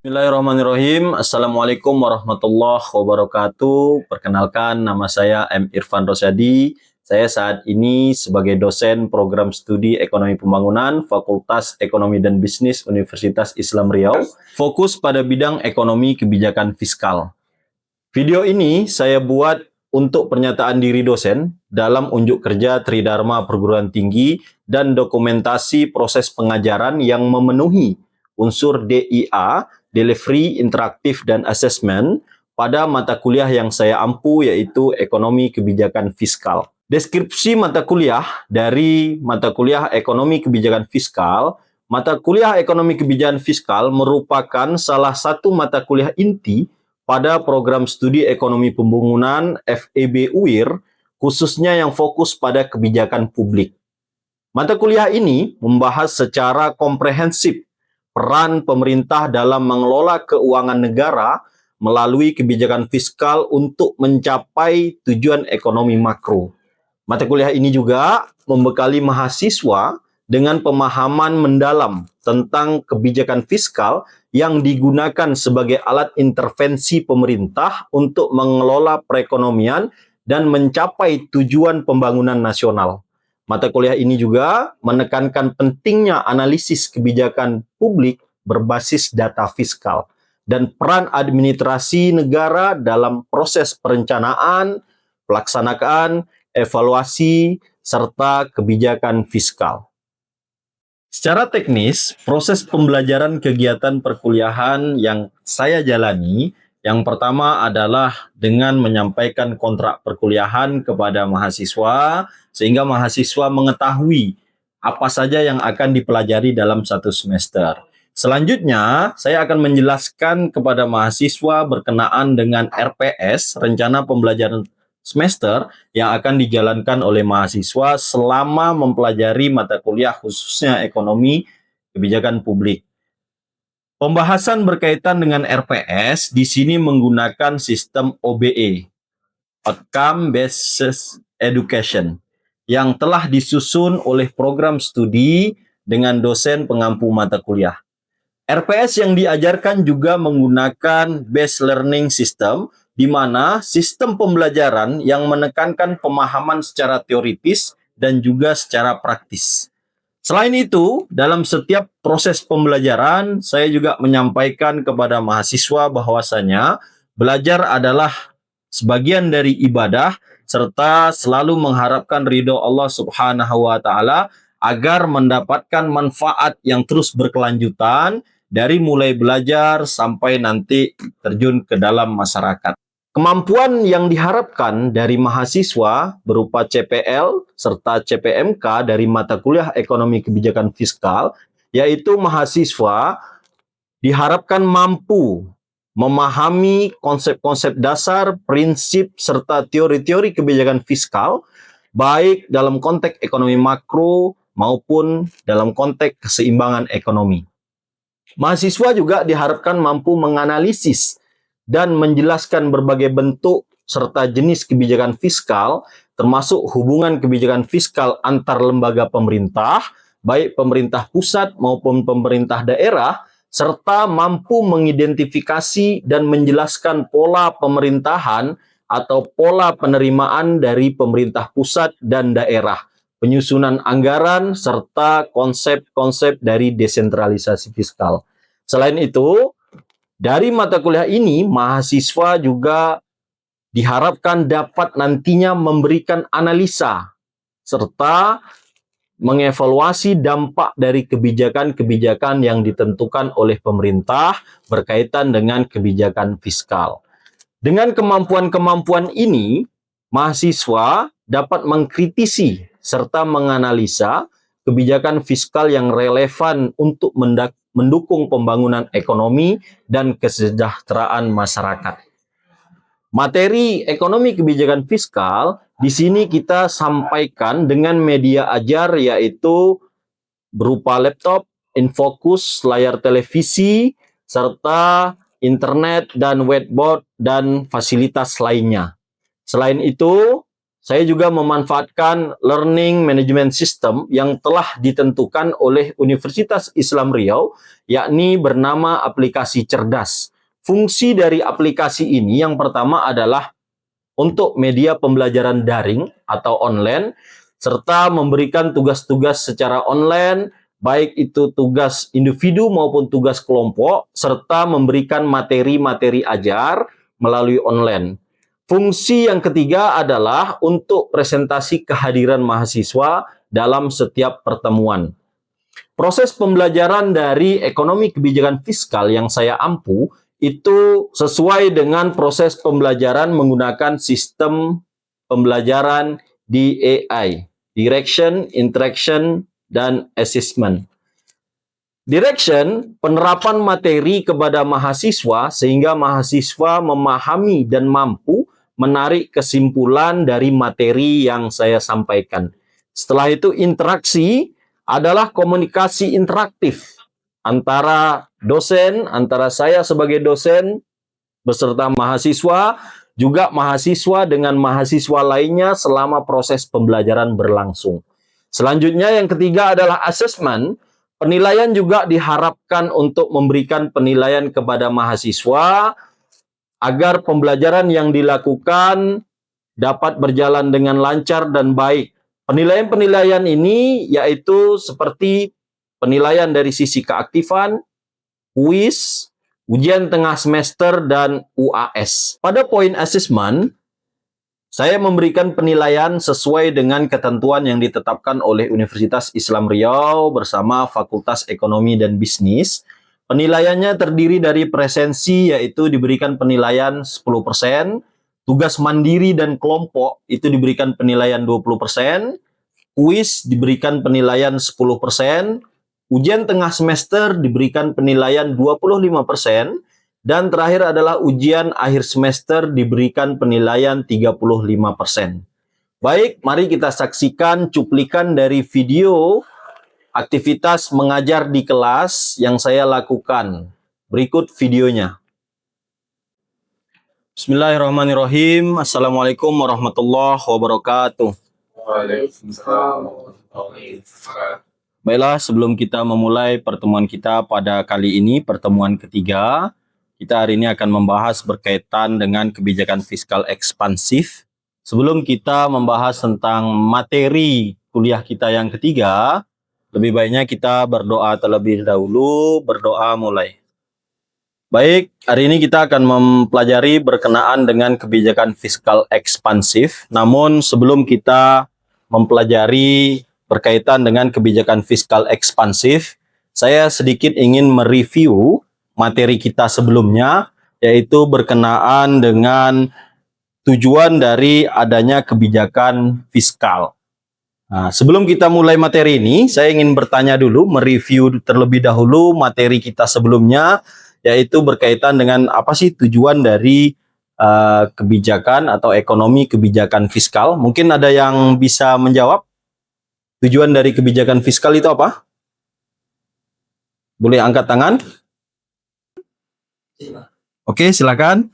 Bismillahirrahmanirrahim. Assalamualaikum warahmatullahi wabarakatuh. Perkenalkan, nama saya M. Irfan Rosyadi. Saya saat ini sebagai dosen program studi Ekonomi Pembangunan Fakultas Ekonomi dan Bisnis Universitas Islam Riau, fokus pada bidang ekonomi kebijakan fiskal. Video ini saya buat untuk pernyataan diri dosen dalam unjuk kerja Tridharma Perguruan Tinggi dan dokumentasi proses pengajaran yang memenuhi unsur DIA, Delivery, Interaktif, dan Assessment pada mata kuliah yang saya ampu, yaitu Ekonomi Kebijakan Fiskal. Deskripsi mata kuliah dari mata kuliah Ekonomi Kebijakan Fiskal. Mata kuliah Ekonomi Kebijakan Fiskal merupakan salah satu mata kuliah inti pada program studi Ekonomi Pembangunan FEB UIR, khususnya yang fokus pada kebijakan publik. Mata kuliah ini membahas secara komprehensif peran pemerintah dalam mengelola keuangan negara melalui kebijakan fiskal untuk mencapai tujuan ekonomi makro. Mata kuliah ini juga membekali mahasiswa dengan pemahaman mendalam tentang kebijakan fiskal yang digunakan sebagai alat intervensi pemerintah untuk mengelola perekonomian dan mencapai tujuan pembangunan nasional. Mata kuliah ini juga menekankan pentingnya analisis kebijakan publik berbasis data fiskal dan peran administrasi negara dalam proses perencanaan, pelaksanaan, evaluasi, serta kebijakan fiskal. Secara teknis, proses pembelajaran kegiatan perkuliahan yang saya jalani, yang pertama adalah dengan menyampaikan kontrak perkuliahan kepada mahasiswa, sehingga mahasiswa mengetahui apa saja yang akan dipelajari dalam satu semester. Selanjutnya, saya akan menjelaskan kepada mahasiswa berkenaan dengan RPS, Rencana Pembelajaran Semester, yang akan dijalankan oleh mahasiswa selama mempelajari mata kuliah khususnya ekonomi kebijakan publik. Pembahasan berkaitan dengan RPS di sini menggunakan sistem OBE, Outcome Based Education, yang telah disusun oleh program studi dengan dosen pengampu mata kuliah. RPS yang diajarkan juga menggunakan Based Learning System, di mana sistem pembelajaran yang menekankan pemahaman secara teoritis dan juga secara praktis. Selain itu, dalam setiap proses pembelajaran, saya juga menyampaikan kepada mahasiswa bahwasanya belajar adalah sebagian dari ibadah, serta selalu mengharapkan ridho Allah Subhanahu wa Ta'ala agar mendapatkan manfaat yang terus berkelanjutan dari mulai belajar sampai nanti terjun ke dalam masyarakat. Kemampuan yang diharapkan dari mahasiswa berupa CPL serta CPMK dari mata kuliah Ekonomi Kebijakan Fiskal, yaitu mahasiswa diharapkan mampu memahami konsep-konsep dasar, prinsip, serta teori-teori kebijakan fiskal, baik dalam konteks ekonomi makro maupun dalam konteks keseimbangan ekonomi. Mahasiswa juga diharapkan mampu menganalisis dan menjelaskan berbagai bentuk serta jenis kebijakan fiskal, termasuk hubungan kebijakan fiskal antar lembaga pemerintah, baik pemerintah pusat maupun pemerintah daerah, serta mampu mengidentifikasi dan menjelaskan pola pemerintahan atau pola penerimaan dari pemerintah pusat dan daerah, penyusunan anggaran, serta konsep-konsep dari desentralisasi fiskal. Selain itu, dari mata kuliah ini, mahasiswa juga diharapkan dapat nantinya memberikan analisa serta mengevaluasi dampak dari kebijakan-kebijakan yang ditentukan oleh pemerintah berkaitan dengan kebijakan fiskal. Dengan kemampuan-kemampuan ini, mahasiswa dapat mengkritisi serta menganalisa kebijakan fiskal yang relevan untuk mendukung pembangunan ekonomi dan kesejahteraan masyarakat. Materi ekonomi kebijakan fiskal di sini kita sampaikan dengan media ajar, yaitu berupa laptop, infocus, layar televisi, serta internet dan whiteboard dan fasilitas lainnya. Selain itu, Saya juga memanfaatkan learning management system yang telah ditentukan oleh Universitas Islam Riau, yakni bernama aplikasi cerdas. Fungsi dari aplikasi ini yang pertama adalah untuk media pembelajaran daring atau online, serta memberikan tugas-tugas secara online, baik itu tugas individu maupun tugas kelompok, serta memberikan materi-materi ajar melalui online. Fungsi yang ketiga adalah untuk presentasi kehadiran mahasiswa dalam setiap pertemuan. Proses pembelajaran dari ekonomi kebijakan fiskal yang saya ampu itu sesuai dengan proses pembelajaran menggunakan sistem pembelajaran DAI, Direction, Interaction, dan Assessment. Direction, penerapan materi kepada mahasiswa sehingga mahasiswa memahami dan mampu menarik kesimpulan dari materi yang saya sampaikan. Setelah itu interaksi adalah komunikasi interaktif antara dosen, antara saya sebagai dosen beserta mahasiswa, juga mahasiswa dengan mahasiswa lainnya selama proses pembelajaran berlangsung. Selanjutnya yang ketiga adalah assessment. Penilaian juga diharapkan untuk memberikan penilaian kepada mahasiswa agar pembelajaran yang dilakukan dapat berjalan dengan lancar dan baik. Penilaian-penilaian ini yaitu seperti penilaian dari sisi keaktifan, kuis, ujian tengah semester, dan UAS. Pada poin assessment, saya memberikan penilaian sesuai dengan ketentuan yang ditetapkan oleh Universitas Islam Riau bersama Fakultas Ekonomi dan Bisnis. Penilaiannya terdiri dari presensi, yaitu diberikan penilaian 10%, tugas mandiri dan kelompok itu diberikan penilaian 20%, kuis diberikan penilaian 10%, ujian tengah semester diberikan penilaian 25%, dan terakhir adalah ujian akhir semester diberikan penilaian 35%. Baik, mari kita saksikan cuplikan dari video aktivitas mengajar di kelas yang saya lakukan. Berikut videonya. Bismillahirrahmanirrahim. Assalamualaikum warahmatullahi wabarakatuh. Waalaikumsalam warahmatullahi wabarakatuh. Baiklah, sebelum kita memulai pertemuan kita pada kali ini, pertemuan ketiga, kita hari ini akan membahas berkaitan dengan kebijakan fiskal ekspansif. Sebelum kita membahas tentang materi kuliah kita yang ketiga, lebih baiknya kita berdoa terlebih dahulu. Berdoa mulai. Baik, hari ini kita akan mempelajari berkenaan dengan kebijakan fiskal ekspansif. Namun sebelum kita mempelajari berkaitan dengan kebijakan fiskal ekspansif, saya sedikit ingin mereview materi kita sebelumnya, yaitu berkenaan dengan tujuan dari adanya kebijakan fiskal. Nah, sebelum kita mulai materi ini, saya ingin bertanya dulu, mereview terlebih dahulu materi kita sebelumnya, yaitu berkaitan dengan apa sih tujuan dari kebijakan atau ekonomi kebijakan fiskal. Mungkin ada yang bisa menjawab? Tujuan dari kebijakan fiskal itu apa? Boleh angkat tangan? Oke, silakan.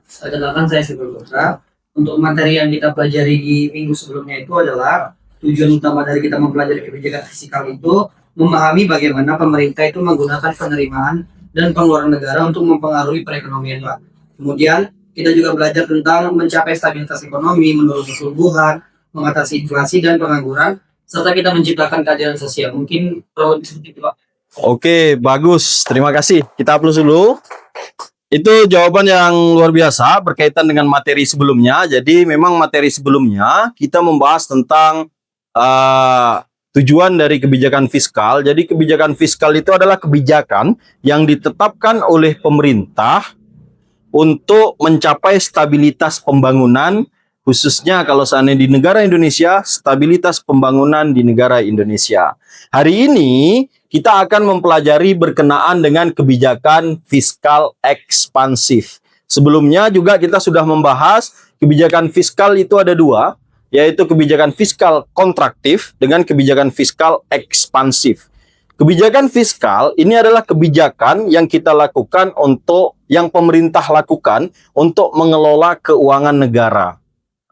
Perkenalkan, saya Syukur Putra. Untuk materi yang kita pelajari di minggu sebelumnya itu adalah tujuan utama dari kita mempelajari kebijakan fiskal itu memahami bagaimana pemerintah itu menggunakan penerimaan dan pengeluaran negara untuk mempengaruhi perekonomian, Pak. Kemudian kita juga belajar tentang mencapai stabilitas ekonomi, mendorong pertumbuhan, mengatasi inflasi dan pengangguran, serta kita menciptakan keadilan sosial. Mungkin seperti itu, Pak. Oke, bagus. Terima kasih. Kita hapus dulu. Itu jawaban yang luar biasa berkaitan dengan materi sebelumnya. Jadi memang materi sebelumnya kita membahas tentang tujuan dari kebijakan fiskal. Jadi kebijakan fiskal itu adalah kebijakan yang ditetapkan oleh pemerintah untuk mencapai stabilitas pembangunan, khususnya kalau seandainya di negara Indonesia, stabilitas pembangunan di negara Indonesia. Hari ini kita akan mempelajari berkenaan dengan kebijakan fiskal ekspansif. Sebelumnya juga kita sudah membahas kebijakan fiskal itu ada dua, yaitu kebijakan fiskal kontraktif dengan kebijakan fiskal ekspansif. Kebijakan fiskal ini adalah kebijakan yang kita lakukan yang pemerintah lakukan untuk mengelola keuangan negara.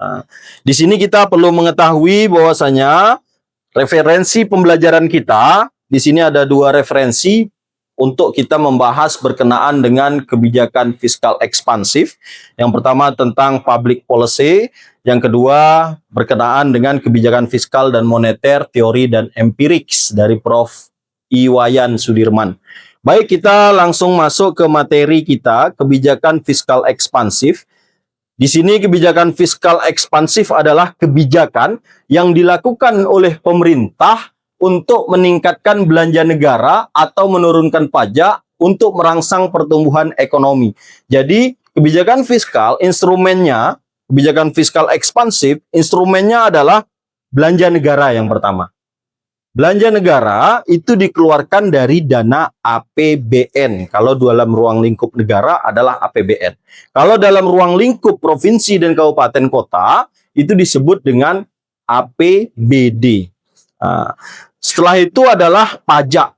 Nah, di sini kita perlu mengetahui bahwasanya referensi pembelajaran kita, di sini ada 2 referensi untuk kita membahas berkenaan dengan kebijakan fiskal ekspansif. Yang pertama tentang public policy, yang kedua berkenaan dengan kebijakan fiskal dan moneter, teori dan empiriks dari Prof. Iwayan Sudirman. Baik, kita langsung masuk ke materi kita, kebijakan fiskal ekspansif. Di sini kebijakan fiskal ekspansif adalah kebijakan yang dilakukan oleh pemerintah untuk meningkatkan belanja negara atau menurunkan pajak untuk merangsang pertumbuhan ekonomi. Jadi, kebijakan fiskal, instrumennya, kebijakan fiskal ekspansif, instrumennya adalah belanja negara yang pertama. Belanja negara itu dikeluarkan dari dana APBN. Kalau dalam ruang lingkup negara adalah APBN. Kalau dalam ruang lingkup provinsi dan kabupaten kota itu disebut dengan APBD. Setelah itu adalah pajak.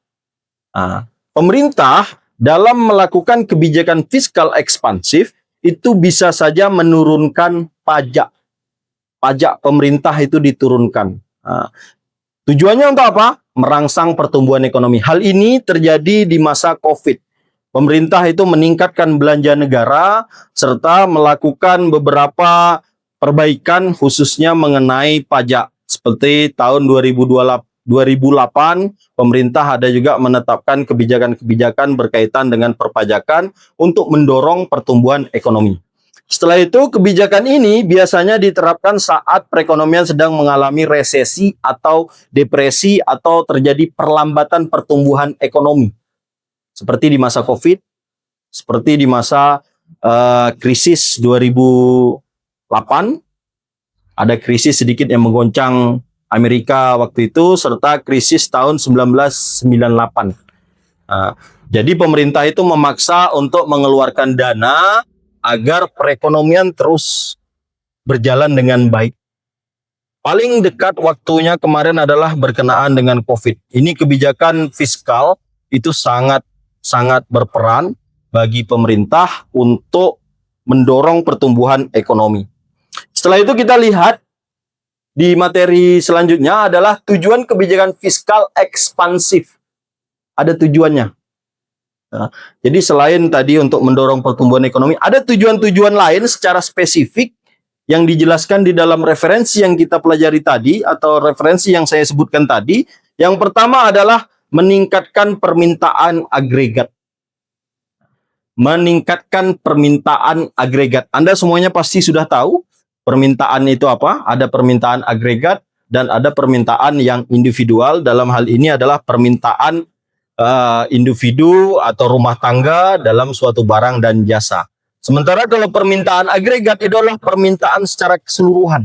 Pemerintah dalam melakukan kebijakan fiskal ekspansif itu bisa saja menurunkan pajak. Pajak pemerintah itu diturunkan. Tujuannya untuk apa? Merangsang pertumbuhan ekonomi. Hal ini terjadi di masa COVID. Pemerintah itu meningkatkan belanja negara serta melakukan beberapa perbaikan khususnya mengenai pajak. Seperti tahun 2008, pemerintah ada juga menetapkan kebijakan-kebijakan berkaitan dengan perpajakan untuk mendorong pertumbuhan ekonomi. Setelah itu, kebijakan ini biasanya diterapkan saat perekonomian sedang mengalami resesi atau depresi atau terjadi perlambatan pertumbuhan ekonomi. Seperti di masa COVID, seperti di masa krisis 2008, ada krisis sedikit yang menggoncang Amerika waktu itu, serta krisis tahun 1998. Jadi pemerintah itu memaksa untuk mengeluarkan dana agar perekonomian terus berjalan dengan baik. Paling dekat waktunya kemarin adalah berkenaan dengan COVID. Ini kebijakan fiskal itu sangat berperan bagi pemerintah untuk mendorong pertumbuhan ekonomi. Setelah itu kita lihat di materi selanjutnya adalah tujuan kebijakan fiskal ekspansif. Ada tujuannya. Jadi selain tadi untuk mendorong pertumbuhan ekonomi, ada tujuan-tujuan lain secara spesifik yang dijelaskan di dalam referensi yang kita pelajari tadi atau referensi yang saya sebutkan tadi. Yang pertama adalah meningkatkan permintaan agregat. Meningkatkan permintaan agregat. Anda semuanya pasti sudah tahu permintaan itu apa? Ada permintaan agregat dan ada permintaan yang individual. Dalam hal ini adalah permintaan individu atau rumah tangga dalam suatu barang dan jasa. Sementara kalau permintaan agregat itu adalah permintaan secara keseluruhan.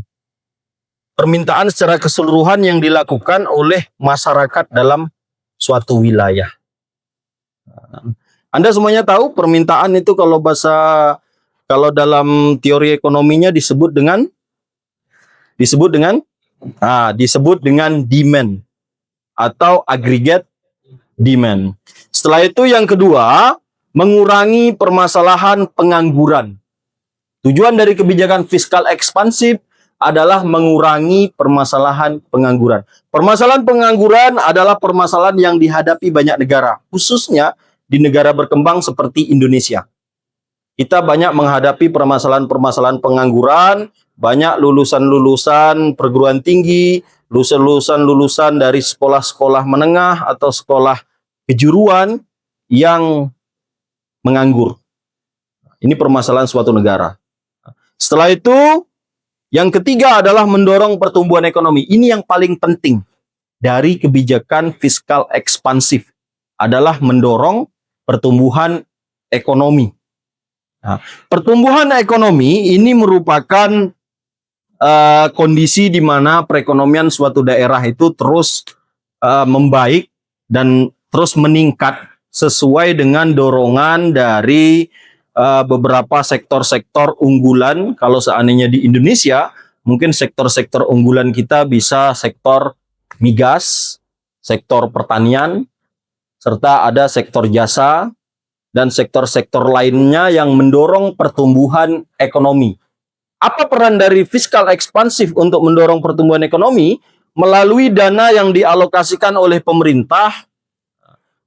Permintaan secara keseluruhan yang dilakukan oleh masyarakat dalam suatu wilayah. Anda semuanya tahu permintaan itu kalau dalam teori ekonominya disebut dengan demand atau aggregate demand. Setelah itu yang kedua, mengurangi permasalahan pengangguran. Tujuan dari kebijakan fiskal ekspansif adalah mengurangi permasalahan pengangguran. Permasalahan pengangguran adalah permasalahan yang dihadapi banyak negara, khususnya di negara berkembang seperti Indonesia. Kita banyak menghadapi permasalahan-permasalahan pengangguran, banyak lulusan-lulusan perguruan tinggi, lulusan-lulusan dari sekolah-sekolah menengah atau sekolah kejuruan yang menganggur. Ini permasalahan suatu negara. Setelah itu, yang ketiga adalah mendorong pertumbuhan ekonomi. Ini yang paling penting dari kebijakan fiskal ekspansif adalah mendorong pertumbuhan ekonomi. Pertumbuhan ekonomi ini merupakan kondisi di mana perekonomian suatu daerah itu terus membaik dan terus meningkat sesuai dengan dorongan dari beberapa sektor-sektor unggulan. Kalau seandainya di Indonesia, mungkin sektor-sektor unggulan kita bisa sektor migas, sektor pertanian, serta ada sektor jasa, dan sektor-sektor lainnya yang mendorong pertumbuhan ekonomi. Apa peran dari fiskal ekspansif untuk mendorong pertumbuhan ekonomi? Melalui dana yang dialokasikan oleh pemerintah,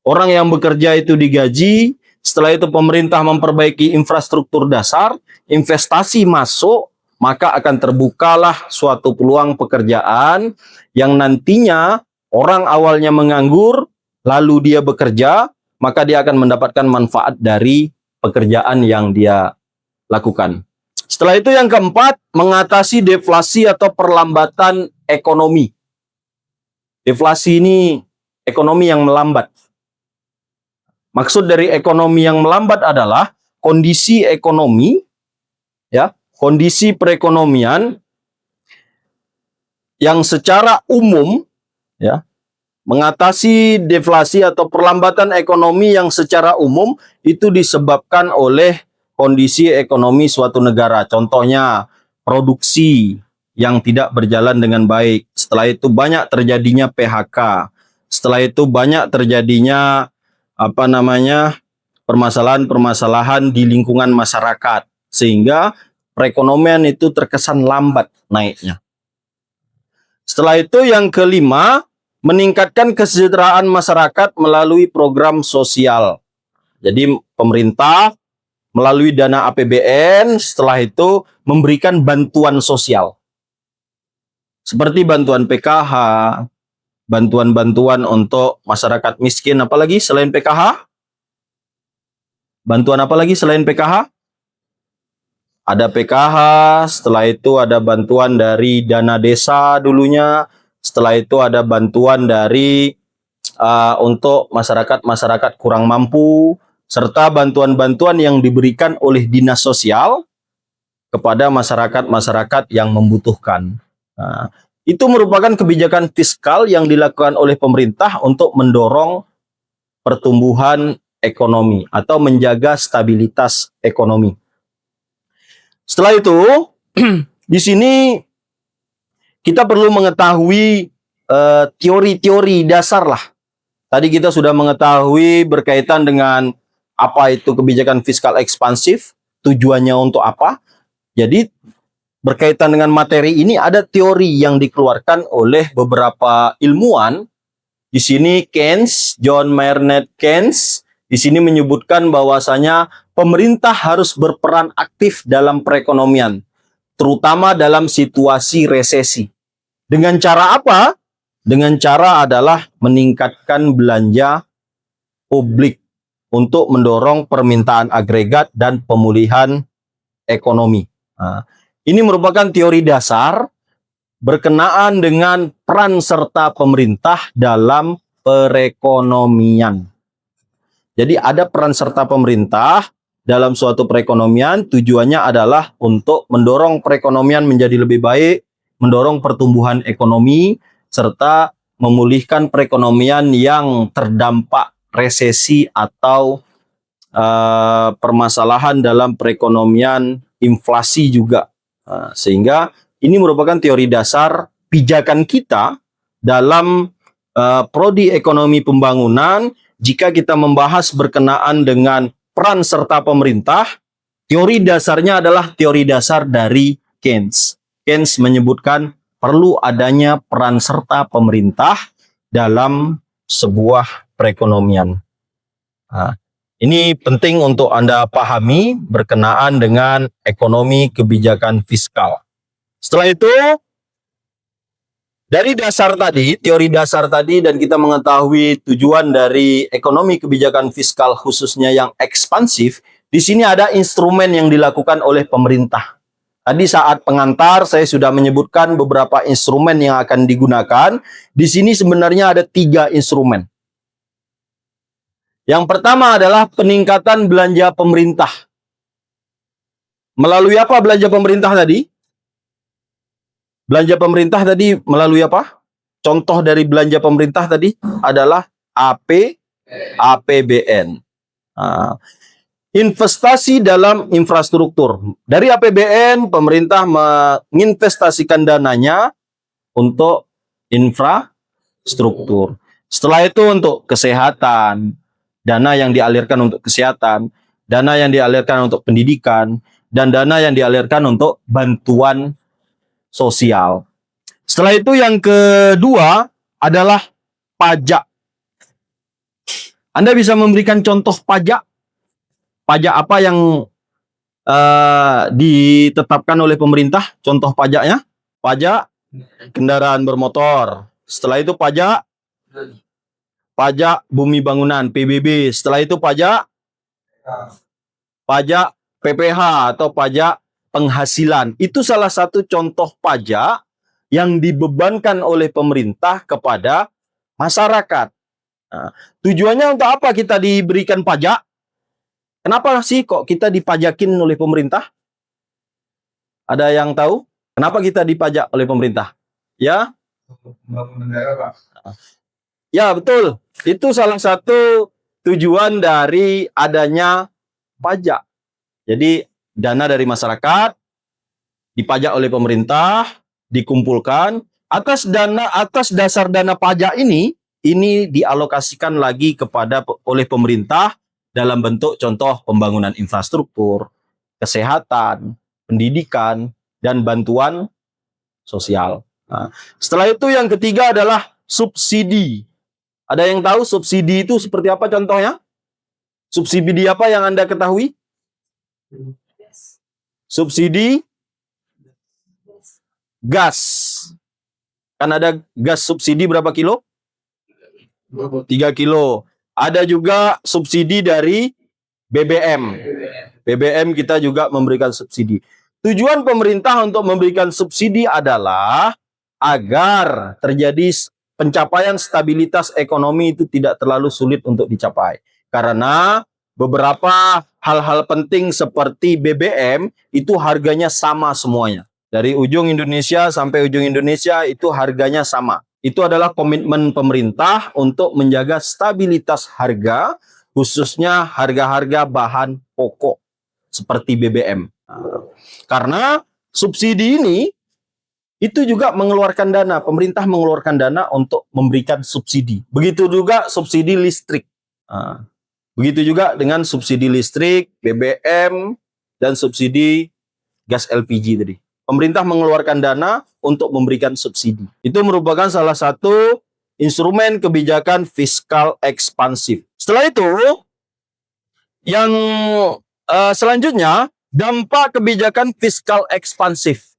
orang yang bekerja itu digaji, setelah itu pemerintah memperbaiki infrastruktur dasar, investasi masuk, maka akan terbukalah suatu peluang pekerjaan yang nantinya orang awalnya menganggur, lalu dia bekerja, maka dia akan mendapatkan manfaat dari pekerjaan yang dia lakukan. Setelah itu yang keempat, mengatasi deflasi atau perlambatan ekonomi. Deflasi ini ekonomi yang melambat. Maksud dari ekonomi yang melambat adalah kondisi ekonomi, ya, kondisi perekonomian yang secara umum, ya, mengatasi deflasi atau perlambatan ekonomi yang secara umum itu disebabkan oleh kondisi ekonomi suatu negara. Contohnya, produksi yang tidak berjalan dengan baik. Setelah itu banyak terjadinya PHK. Setelah itu banyak terjadinya permasalahan-permasalahan di lingkungan masyarakat. Sehingga perekonomian itu terkesan lambat naiknya. Setelah itu yang kelima, meningkatkan kesejahteraan masyarakat melalui program sosial. Jadi pemerintah melalui dana APBN setelah itu memberikan bantuan sosial. Seperti bantuan PKH, bantuan-bantuan untuk masyarakat miskin, apalagi selain PKH? Bantuan apa lagi selain PKH? Ada PKH, setelah itu ada bantuan dari dana desa dulunya, setelah itu ada bantuan dari untuk masyarakat-masyarakat kurang mampu, serta bantuan-bantuan yang diberikan oleh dinas sosial kepada masyarakat-masyarakat yang membutuhkan. Nah, itu merupakan kebijakan fiskal yang dilakukan oleh pemerintah untuk mendorong pertumbuhan ekonomi atau menjaga stabilitas ekonomi. Setelah itu, di sini kita perlu mengetahui teori-teori dasar lah. Tadi kita sudah mengetahui berkaitan dengan apa itu kebijakan fiskal ekspansif, tujuannya untuk apa. Jadi berkaitan dengan materi ini ada teori yang dikeluarkan oleh beberapa ilmuwan. Di sini Keynes, John Maynard Keynes, di sini menyebutkan bahwasanya pemerintah harus berperan aktif dalam perekonomian, terutama dalam situasi resesi. Dengan cara apa? Dengan cara adalah meningkatkan belanja publik untuk mendorong permintaan agregat dan pemulihan ekonomi. Nah, ini merupakan teori dasar berkenaan dengan peran serta pemerintah dalam perekonomian. Jadi ada peran serta pemerintah dalam suatu perekonomian, tujuannya adalah untuk mendorong perekonomian menjadi lebih baik, mendorong pertumbuhan ekonomi, serta memulihkan perekonomian yang terdampak resesi atau permasalahan dalam perekonomian, inflasi juga. Sehingga ini merupakan teori dasar pijakan kita dalam prodi ekonomi pembangunan. Jika kita membahas berkenaan dengan peran serta pemerintah, teori dasarnya adalah teori dasar dari Keynes. Keynes menyebutkan perlu adanya peran serta pemerintah dalam sebuah perekonomian. Nah, ini penting untuk Anda pahami berkenaan dengan ekonomi kebijakan fiskal. Setelah itu, dari dasar tadi, teori dasar tadi, dan kita mengetahui tujuan dari ekonomi kebijakan fiskal khususnya yang ekspansif, di sini ada instrumen yang dilakukan oleh pemerintah. Tadi saat pengantar saya sudah menyebutkan beberapa instrumen yang akan digunakan. Di sini sebenarnya ada 3 instrumen. Yang pertama adalah peningkatan belanja pemerintah. Melalui apa belanja pemerintah tadi? Belanja pemerintah tadi melalui apa? Contoh dari belanja pemerintah tadi adalah APBN. Nah, investasi dalam infrastruktur. Dari APBN, pemerintah menginvestasikan dananya untuk infrastruktur. Setelah itu untuk kesehatan, dana yang dialirkan untuk kesehatan, dana yang dialirkan untuk pendidikan, dan dana yang dialirkan untuk bantuan sosial. Setelah itu yang kedua adalah pajak. Anda bisa memberikan contoh pajak? Pajak apa yang ditetapkan oleh pemerintah? Contoh pajaknya? Pajak kendaraan bermotor. Setelah itu pajak bumi bangunan, PBB. Setelah itu pajak PPH atau pajak penghasilan. Itu salah satu contoh pajak yang dibebankan oleh pemerintah kepada masyarakat. Nah, tujuannya untuk apa kita diberikan pajak? Kenapa sih kok kita dipajakin oleh pemerintah? Ada yang tahu? Kenapa kita dipajak oleh pemerintah? Ya? Membangun negara, Pak. Ya, betul. Itu salah satu tujuan dari adanya pajak. Jadi, dana dari masyarakat dipajak oleh pemerintah, dikumpulkan atas dasar dana pajak ini dialokasikan lagi oleh pemerintah dalam bentuk contoh pembangunan infrastruktur, kesehatan, pendidikan, dan bantuan sosial. Nah, setelah itu yang ketiga adalah subsidi. Ada yang tahu subsidi itu seperti apa contohnya? Subsidi apa yang Anda ketahui? Subsidi gas. Kan ada gas subsidi berapa kilo? 3 kilo. Ada juga subsidi dari BBM. BBM kita juga memberikan subsidi. Tujuan pemerintah untuk memberikan subsidi adalah agar terjadi pencapaian stabilitas ekonomi itu tidak terlalu sulit untuk dicapai. Karena beberapa hal-hal penting seperti BBM itu harganya sama semuanya. Dari ujung Indonesia sampai ujung Indonesia itu harganya sama. Itu adalah komitmen pemerintah untuk menjaga stabilitas harga, khususnya harga-harga bahan pokok seperti BBM. Karena subsidi ini itu juga mengeluarkan dana, pemerintah mengeluarkan dana untuk memberikan subsidi. Begitu juga subsidi listrik. Begitu juga dengan subsidi listrik, BBM, dan subsidi gas LPG tadi. Pemerintah mengeluarkan dana untuk memberikan subsidi. Itu merupakan salah satu instrumen kebijakan fiskal ekspansif. Setelah itu, yang selanjutnya, dampak kebijakan fiskal ekspansif.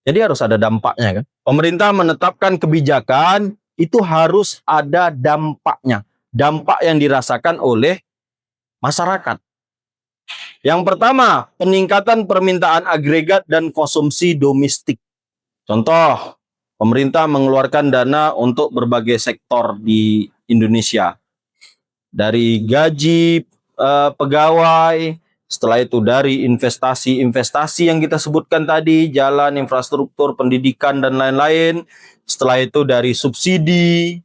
Jadi harus ada dampaknya kan. Pemerintah menetapkan kebijakan itu harus ada dampaknya. Dampak yang dirasakan oleh masyarakat. Yang pertama, peningkatan permintaan agregat dan konsumsi domestik. Contoh, pemerintah mengeluarkan dana untuk berbagai sektor di Indonesia. Dari gaji pegawai, setelah itu dari investasi-investasi yang kita sebutkan tadi, jalan, infrastruktur, pendidikan, dan lain-lain. Setelah itu dari subsidi.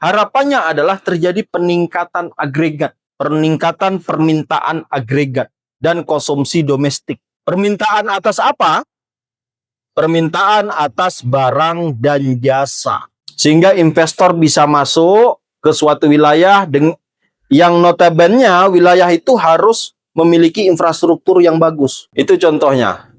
Harapannya adalah terjadi peningkatan agregat, peningkatan permintaan agregat, dan konsumsi domestik. Permintaan atas apa? Permintaan atas barang dan jasa. Sehingga investor bisa masuk ke suatu wilayah yang notabene wilayah itu harus memiliki infrastruktur yang bagus. Itu contohnya.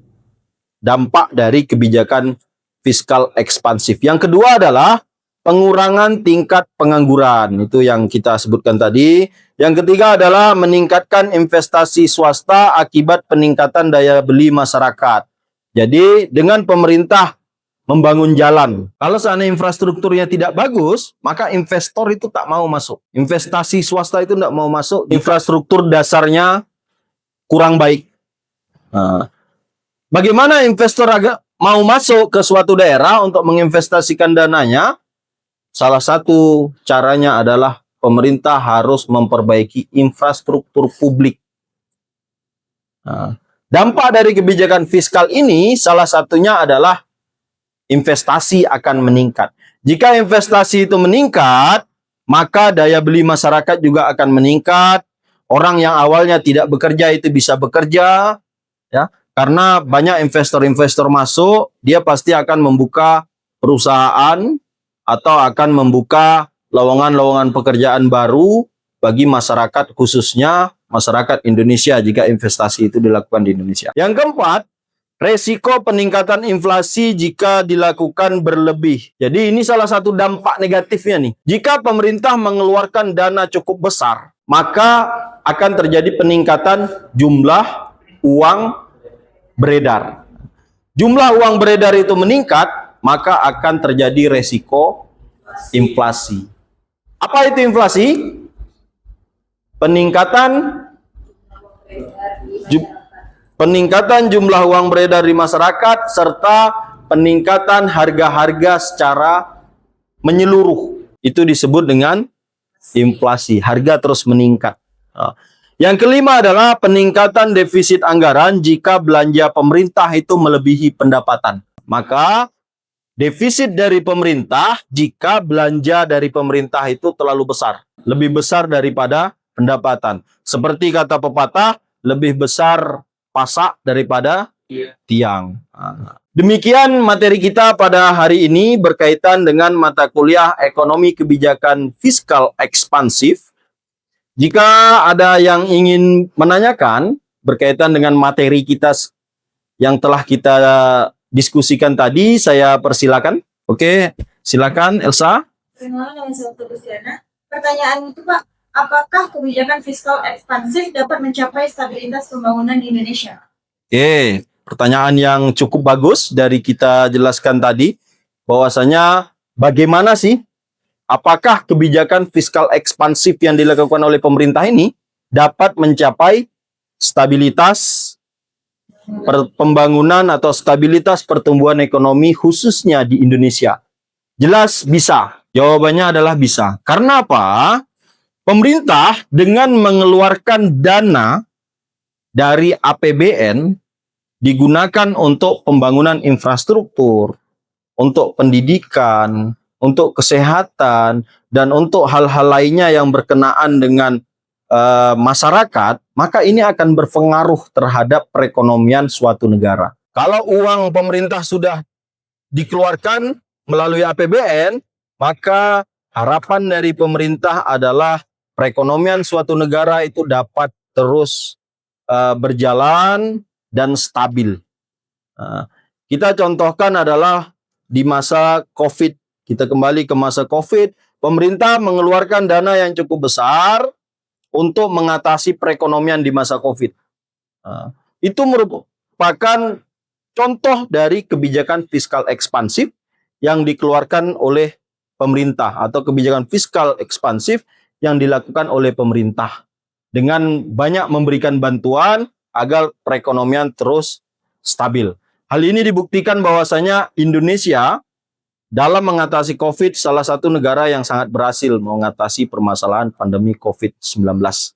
Dampak dari kebijakan fiskal ekspansif. Yang kedua adalah pengurangan tingkat pengangguran. Itu yang kita sebutkan tadi. Yang ketiga adalah meningkatkan investasi swasta akibat peningkatan daya beli masyarakat. Jadi dengan pemerintah membangun jalan, kalau seandainya infrastrukturnya tidak bagus, maka investor itu tak mau masuk. Investasi swasta itu tidak mau masuk. Infrastruktur dasarnya kurang baik. Nah, bagaimana investor mau masuk ke suatu daerah untuk menginvestasikan dananya? Salah satu caranya adalah pemerintah harus memperbaiki infrastruktur publik. Nah, dampak dari kebijakan fiskal ini salah satunya adalah investasi akan meningkat. Jika investasi itu meningkat, maka daya beli masyarakat juga akan meningkat. Orang yang awalnya tidak bekerja itu bisa bekerja, ya. Karena banyak investor-investor masuk, dia pasti akan membuka perusahaan atau akan membuka lowongan-lowongan pekerjaan baru bagi masyarakat, khususnya masyarakat Indonesia jika investasi itu dilakukan di Indonesia. Yang keempat, resiko peningkatan inflasi jika dilakukan berlebih. Jadi ini salah satu dampak negatifnya nih. Jika pemerintah mengeluarkan dana cukup besar, maka akan terjadi peningkatan jumlah uang beredar. Jumlah uang beredar itu meningkat, maka akan terjadi resiko inflasi. Apa itu inflasi? Peningkatan jumlah uang beredar di masyarakat serta peningkatan harga-harga secara menyeluruh. Itu disebut dengan inflasi. Harga terus meningkat. Yang kelima adalah peningkatan defisit anggaran jika belanja pemerintah itu melebihi pendapatan. Maka defisit dari pemerintah jika belanja dari pemerintah itu terlalu besar. Lebih besar daripada pendapatan. Seperti kata pepatah, lebih besar pasak daripada tiang. Demikian materi kita pada hari ini berkaitan dengan mata kuliah Ekonomi Kebijakan Fiskal Ekspansif. Jika ada yang ingin menanyakan berkaitan dengan materi kita yang telah kita diskusikan tadi, saya persilakan. Oke, silakan Elsa. Terima kasih Dr. Luciana. Pertanyaan itu Pak, apakah kebijakan fiskal ekspansif dapat mencapai stabilitas pembangunan di Indonesia? Oke, pertanyaan yang cukup bagus dari kita jelaskan tadi, bahwasanya bagaimana sih, apakah kebijakan fiskal ekspansif yang dilakukan oleh pemerintah ini dapat mencapai stabilitas pembangunan atau stabilitas pertumbuhan ekonomi khususnya di Indonesia? Jelas bisa. Jawabannya adalah bisa. Karena apa? Pemerintah dengan mengeluarkan dana dari APBN digunakan untuk pembangunan infrastruktur, untuk pendidikan, untuk kesehatan, dan untuk hal-hal lainnya yang berkenaan dengan masyarakat, maka ini akan berpengaruh terhadap perekonomian suatu negara. Kalau uang pemerintah sudah dikeluarkan melalui APBN, maka harapan dari pemerintah adalah perekonomian suatu negara itu dapat terus berjalan dan stabil. Kita contohkan adalah di masa COVID. Kita kembali ke masa COVID, pemerintah mengeluarkan dana yang cukup besar untuk mengatasi perekonomian di masa COVID. Itu merupakan contoh dari kebijakan fiskal ekspansif yang dikeluarkan oleh pemerintah atau kebijakan fiskal ekspansif yang dilakukan oleh pemerintah dengan banyak memberikan bantuan agar perekonomian terus stabil. Hal ini dibuktikan bahwasanya Indonesia dalam mengatasi COVID salah satu negara yang sangat berhasil mengatasi permasalahan pandemi COVID-19.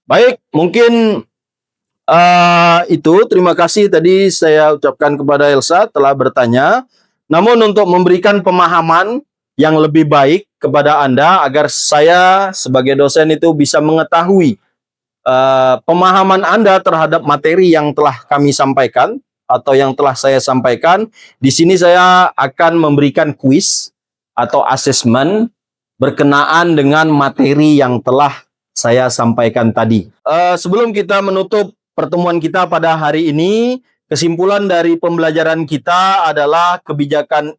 Baik, mungkin itu terima kasih tadi saya ucapkan kepada Elsa telah bertanya. Namun untuk memberikan pemahaman yang lebih baik kepada Anda agar saya sebagai dosen itu bisa mengetahui pemahaman Anda terhadap materi yang telah kami sampaikan atau yang telah saya sampaikan. Di sini saya akan memberikan kuis atau asesmen berkenaan dengan materi yang telah saya sampaikan tadi. Sebelum kita menutup pertemuan kita pada hari ini, kesimpulan dari pembelajaran kita adalah kebijakan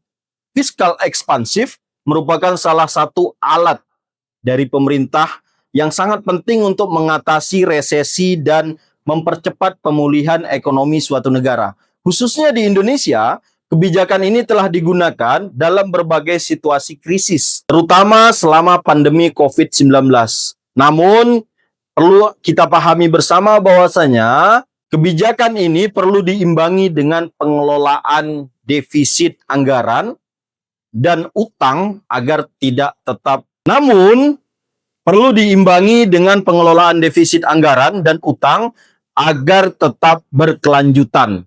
fiskal ekspansif merupakan salah satu alat dari pemerintah yang sangat penting untuk mengatasi resesi dan mempercepat pemulihan ekonomi suatu negara. Khususnya di Indonesia, kebijakan ini telah digunakan dalam berbagai situasi krisis, terutama selama pandemi COVID-19. Namun, perlu kita pahami bersama bahwasanya kebijakan ini perlu diimbangi dengan pengelolaan defisit anggaran dan utang agar tidak tetap. Namun, perlu diimbangi dengan pengelolaan defisit anggaran dan utang agar tetap berkelanjutan.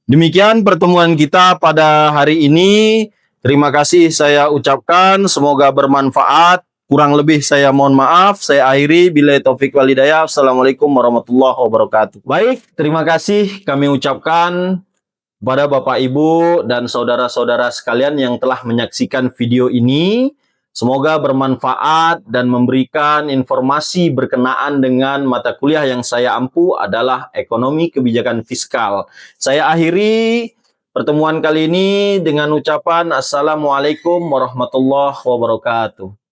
Demikian pertemuan kita pada hari ini. Terima kasih saya ucapkan. Semoga bermanfaat. Kurang lebih saya mohon maaf. Saya akhiri. Billahi taufik wal hidayah. Assalamualaikum warahmatullahi wabarakatuh. Baik, terima kasih kami ucapkan kepada Bapak Ibu dan saudara-saudara sekalian yang telah menyaksikan video ini. Semoga bermanfaat dan memberikan informasi berkenaan dengan mata kuliah yang saya ampu adalah ekonomi kebijakan fiskal. Saya akhiri pertemuan kali ini dengan ucapan Assalamualaikum warahmatullahi wabarakatuh.